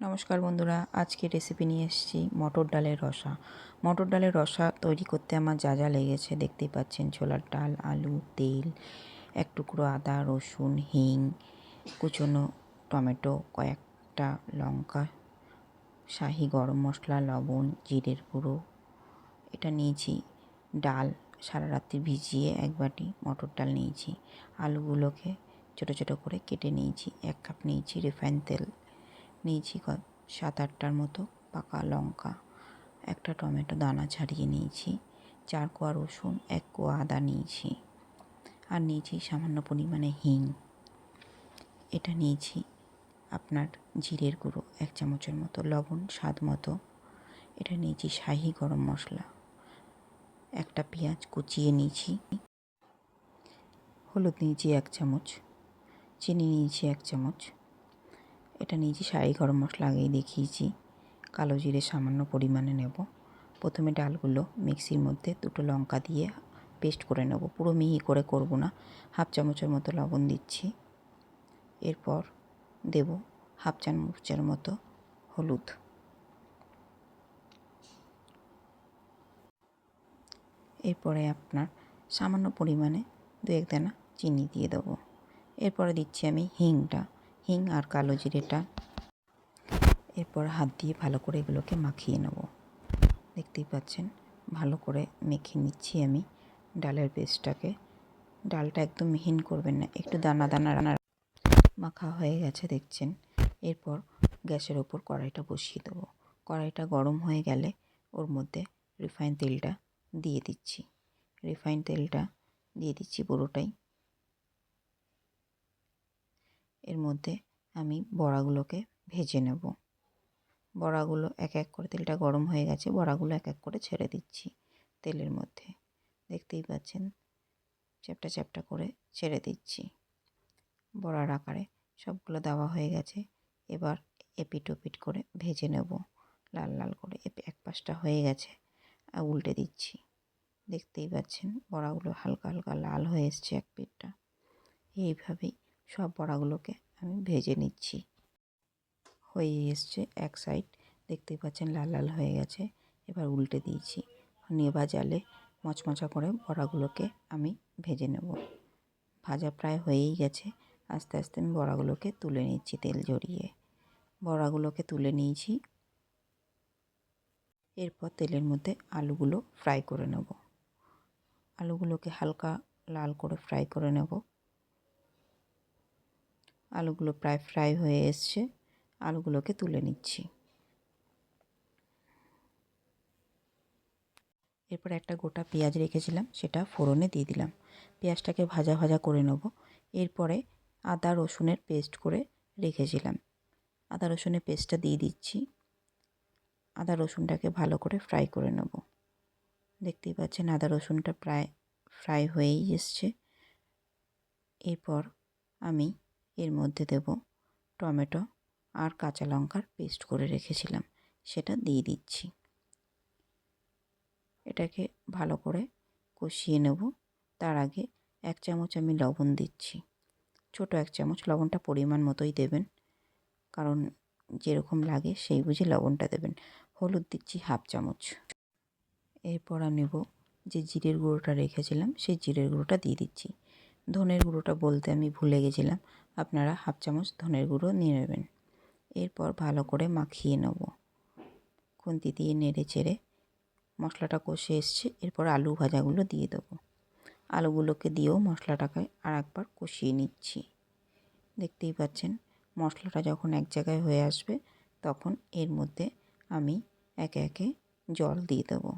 নমস্কার বন্ধুরা, আজকে রেসিপি নিয়ে এসেছি মটর ডালের রসা। মটর ডালের রসা তৈরি করতে আমার যা যা লেগেছে দেখতেই পাচ্ছেন। ছোলার ডাল, আলু, তেল, এক টুকরো আদা, রসুন, হিং, কুচনো টমেটো, কয়েকটা লঙ্কা, শাহি গরম মশলা, লবণ, জিরের গুঁড়ো। এটা নিয়েছি। ডাল সারা রাত্রি ভিজিয়ে 1 বাটি মটর ডাল নিয়েছি। আলুগুলোকে ছোটো ছোটো করে কেটে নিয়েছি। 1 কাপ নিয়েছি রিফাইন তেল নিয়েছি। 7-8টার মতো পাকা লঙ্কা, একটা টমেটো দানা ছাড়িয়ে নিয়েছি, 4 কোয়া রসুন, 1 কোয়া আদা নিয়েছি, আর নিয়েছি সামান্য পরিমাণে হিং। এটা নিয়েছি আপনার জিরের গুঁড়ো 1 চামচের মতো, লবণ স্বাদ মতো। এটা নিয়েছি শাহি গরম মশলা, একটা পেঁয়াজ কুচিয়ে নিয়েছি, হলুদ নিয়েছি 1 চামচ, চিনি নিয়েছি 1 চামচ। এটা নিয়েছি শাহি গরম মশলা, আগেই দেখিয়েছি। কালো জিরে সামান্য পরিমাণে নেব। প্রথমে ডালগুলো মিক্সির মধ্যে 2টো লঙ্কা দিয়ে পেস্ট করে নেব। পুরো মিহি করে করব না। 1/2 চামচের মতো লবণ দিচ্ছি। এরপর দেব 1/2 চামচের মতো হলুদ। এরপরে আপনার সামান্য পরিমাণে 2-1 দানা চিনি দিয়ে দেবো। এরপরে দিচ্ছি আমি হিং আর কালো জিরেটা। এরপর হাত দিয়ে ভালো করে এগুলোকে মাখিয়ে নেব। দেখতেই পাচ্ছেন, ভালো করে মেখে নিচ্ছি আমি ডালের পেস্টটাকে। ডালটা একদম মিহিন করবেন না, একটু দানা দানা মাখা হয়ে গেছে দেখছেন। এরপর গ্যাসের ওপর কড়াইটা বসিয়ে দেবো। কড়াইটা গরম হয়ে গেলে ওর মধ্যে রিফাইন তেলটা দিয়ে দিচ্ছি। রিফাইন তেলটা দিয়ে দিচ্ছি পুরোটাই। এর মধ্যে আমি বড়াগুলোকে ভেজে নেব। বড়াগুলো এক এক করে, তেলটা গরম হয়ে গেছে, বড়াগুলো এক এক করে ছেড়ে দিচ্ছি তেলের মধ্যে। দেখতেই পাচ্ছেন, চ্যাপটা চ্যাপটা করে ছেড়ে দিচ্ছি। বড়ার আকারে সবগুলো দেওয়া হয়ে গেছে। এবার এপিট ওপিট করে ভেজে নেব লাল লাল করে। এক পাশটা হয়ে গেছে, আর উল্টে দিচ্ছি। দেখতেই পাচ্ছেন বড়াগুলো হালকা হালকা লাল হয়ে এসছে এক পিঠটা। এইভাবেই সব বড়াগুলোকে আমি ভেজে নিচ্ছি। হয়ে এসছে এক সাইড, দেখতেই পাচ্ছেন লাল লাল হয়ে গেছে। এবার উল্টে দিয়েছি। নেভা জালে মচমচা করে বড়াগুলোকে আমি ভেজে নেব। ভাজা প্রায় হয়েই গেছে। আস্তে আস্তে আমি বড়াগুলোকে তুলে নিচ্ছি তেল ঝরিয়ে। বড়াগুলোকে তুলে নিয়েছি। এরপর তেলের মধ্যে আলুগুলো ফ্রাই করে নেব। আলুগুলোকে হালকা লাল করে ফ্রাই করে নেব। আলুগুলো প্রায় ফ্রাই হয়ে এসছে। আলুগুলোকে তুলে নিচ্ছি। এরপর একটা গোটা পেঁয়াজ রেখেছিলাম, সেটা ফোড়নে দিয়ে দিলাম। পেঁয়াজটাকে ভাজা ভাজা করে নেব। এরপরে আদা রসুনের পেস্ট করে রেখেছিলাম, আদা রসুনের পেস্টটা দিয়ে দিচ্ছি। আদা রসুনটাকে ভালো করে ফ্রাই করে নেব। দেখতেই পাচ্ছেন আদা রসুনটা প্রায় ফ্রাই হয়েই এসছে। এরপর আমি এর মধ্যে দেব টমেটো আর কাঁচা লঙ্কার পেস্ট করে রেখেছিলাম, সেটা দিয়ে দিচ্ছি। এটাকে ভালো করে কষিয়ে নেব। তার আগে 1 চামচ আমি লবণ দিচ্ছি, ছোট 1 চামচ। লবণটা পরিমাণ মতোই দেবেন, কারণ যেরকম লাগে সেই বুঝে লবণটা দেবেন। হলুদ দিচ্ছি 1/2 চামচ। এরপর আমি নেব যে জিরের গুঁড়োটা রেখেছিলাম, সেই জিরের গুঁড়োটা দিয়ে দিচ্ছি। ধনের গুঁড়োটা বলতে আমি ভুলে গেছিলাম, আপনারা 1/2 চামচ ধনের গুঁড়ো নিয়ে নেবেন। এরপর ভালো করে মাখিয়ে নেব, খুন্তি দিয়ে নেড়ে চেড়ে। মশলাটা কষে এসছে। এরপর আলু ভাজাগুলো দিয়ে দেবো। আলুগুলোকে দিয়েও মশলাটাকে আর একবার কষিয়ে নিচ্ছি। দেখতেই পাচ্ছেন মশলাটা যখন এক জায়গায় হয়ে আসবে, তখন এর মধ্যে আমি একে একে জল দিয়ে দেবো।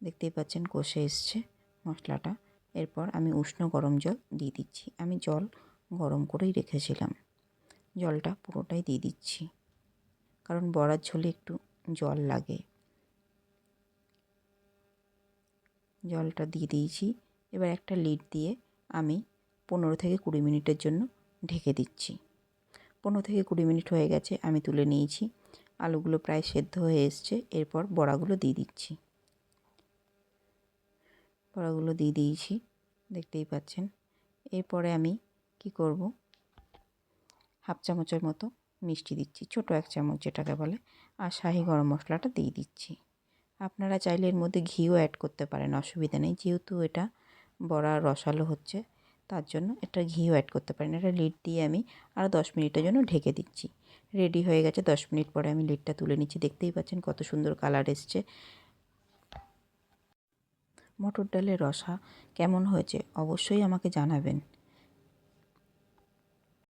দেখতেই পাচ্ছেন কষে এসছে মশলাটা। এরপর আমি উষ্ণ গরম জল দিয়ে দিচ্ছি। আমি জল গরম করেই রেখেছিলাম, জলটা পুরোটাই দিয়ে দিচ্ছি, কারণ বড়ার ঝোলে একটু জল লাগে। জলটা দিয়ে দিয়েছি। এবার একটা লিড দিয়ে আমি 15 থেকে 20 মিনিটের জন্য ঢেকে দিচ্ছি। 15 থেকে 20 মিনিট হয়ে গেছে, আমি তুলে নিয়েছি। আলুগুলো প্রায় সেদ্ধ হয়ে এসছে। এরপর বড়াগুলো দিয়ে দিচ্ছি। বড়াগুলো দিয়ে দিয়েছি, দেখতেই পাচ্ছেন। এরপরে আমি কি করব, 1/2 চামচের মতো মিষ্টি দিচ্ছি, ছোটো 1 চামচ যেটাকে বলে, আর শাহি গরম মশলাটা দিয়ে দিচ্ছি। আপনারা চাইলে এর মধ্যে ঘিও অ্যাড করতে পারেন, অসুবিধা নেই। যেহেতু এটা বড়া রসালো হচ্ছে, তার জন্য এটা ঘিও অ্যাড করতে পারেন। এটা লিড দিয়ে আমি আরও 10 মিনিটের জন্য ঢেকে দিচ্ছি। রেডি হয়ে গেছে। 10 মিনিট পরে আমি লিডটা তুলে নিচ্ছি। দেখতেই পাচ্ছেন কত সুন্দর কালার এসছে। মটর ডালের রসা কেমন হয়েছে অবশ্যই আমাকে জানাবেন।